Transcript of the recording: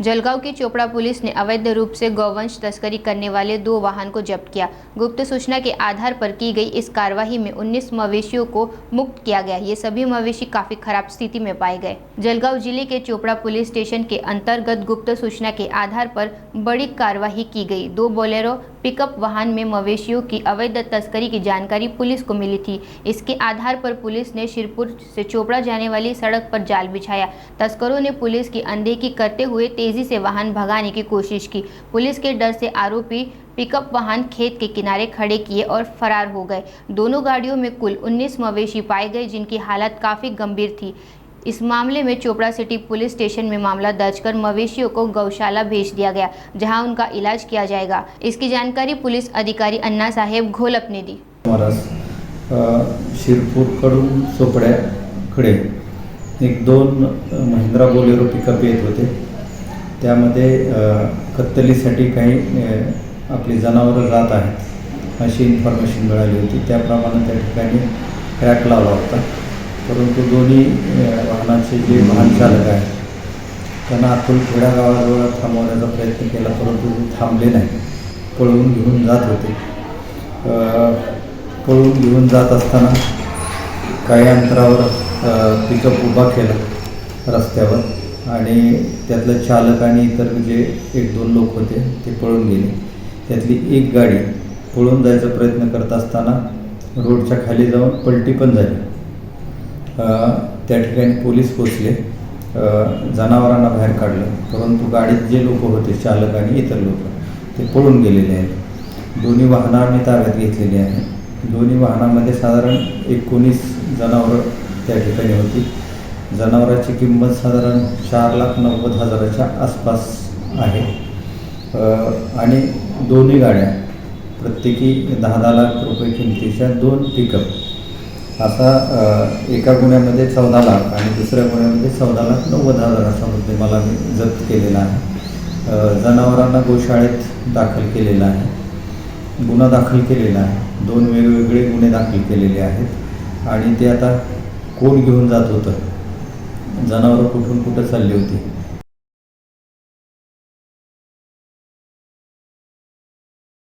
जलगांव की चोपड़ा पुलिस ने अवैध रूप से गौवंश तस्करी करने वाले 2 वाहन को जब्त किया। गुप्त सूचना के आधार पर की गई इस कार्रवाई में 19 मवेशियों को मुक्त किया गया। ये सभी मवेशी काफी खराब स्थिति में पाए गए। जलगांव जिले के चोपड़ा पुलिस स्टेशन के अंतर्गत गुप्त सूचना के आधार पर बड़ी कार्रवाई की गई। 2 बोलेरो पिकअप वाहन में मवेशियों की अवैध तस्करी की जानकारी पुलिस को मिली थी। इसके आधार पर पुलिस ने शिरपुर से चोपड़ा जाने वाली सड़क पर जाल बिछाया। तस्करों ने पुलिस की अनदेखी करते हुए तेजी से वाहन भगाने की कोशिश की। पुलिस के डर से आरोपी पिकअप वाहन खेत के किनारे खड़े किए और फरार हो गए। दोनों गाड़ियों में कुल 19 मवेशी पाए गए, जिनकी हालत काफ़ी गंभीर थी। इस मामले में चोपड़ा सिटी पुलिस स्टेशन में मामला दर्ज कर मवेशियों को गौशाला भेज दिया गया, जहां उनका इलाज किया जाएगा। इसकी जानकारी पुलिस अधिकारी अन्ना साहेब घोलप ने दी। शिरपूरकडून चोपड्याकडे एक 2 महिंद्रा बोलेरो पिकअप येत होते। त्यामध्ये कत्तलीसाठी काही आपली जनावरं जात आहेत अशी इन्फॉर्मेशन मिळाली होती। त्याप्रमाणे त्या ठिकाणी ट्रॅक लावला होता, परंतु दोन्ही वाहनाचे जे वाहन चालक आहेत त्यांना अतुलखेडा गावाजवळ थांबवण्याचा प्रयत्न केला, परंतु ते थांबले नाही, पळवून घेऊन जात होते। पळवून घेऊन जात असताना काही अंतरावर पिकअप उभा केला रस्त्यावर आणि त्यातलं चालक आणि इतर जे 1-2 लोक होते ते पळून गेले। त्यातली एक गाडी पळून जायचा प्रयत्न करत असताना रोडच्या खाली जाऊन पलटी पण झाली। त्या ठिकाणी पोलीस पोचले, जनावरांना बाहेर काढलं, परंतु गाडीत जे लोक होते चालक आणि इतर लोक ते पळून गेलेले आहेत। दोन्ही वाहनं आम्ही ताब्यात घेतलेली आहेत। दोन्ही वाहनामध्ये साधारण 19 जनावरं त्या ठिकाणी होती। जनावरांची किंमत साधारण 4,90,000च्या आसपास आहे आणि दोन्ही गाड्या प्रत्येकी 10-10 लाख रुपये किमतीच्या 2 पिकअप, असा एका गुन्ह्यामध्ये 14 लाख आणि दुसऱ्या गुन्ह्यामध्ये 14,90,000 असा मुद्देमाल मी जप्त केलेला आहे। जनावरांना गोशाळेत दाखल केलेला आहे, गुन्हा दाखल केलेला आहे। 2 वेगवेगळे गुन्हे दाखल केलेले आहेत आणि ते आता कोण घेऊन जात होतं, जनावरं कुठून कुठं चालली होती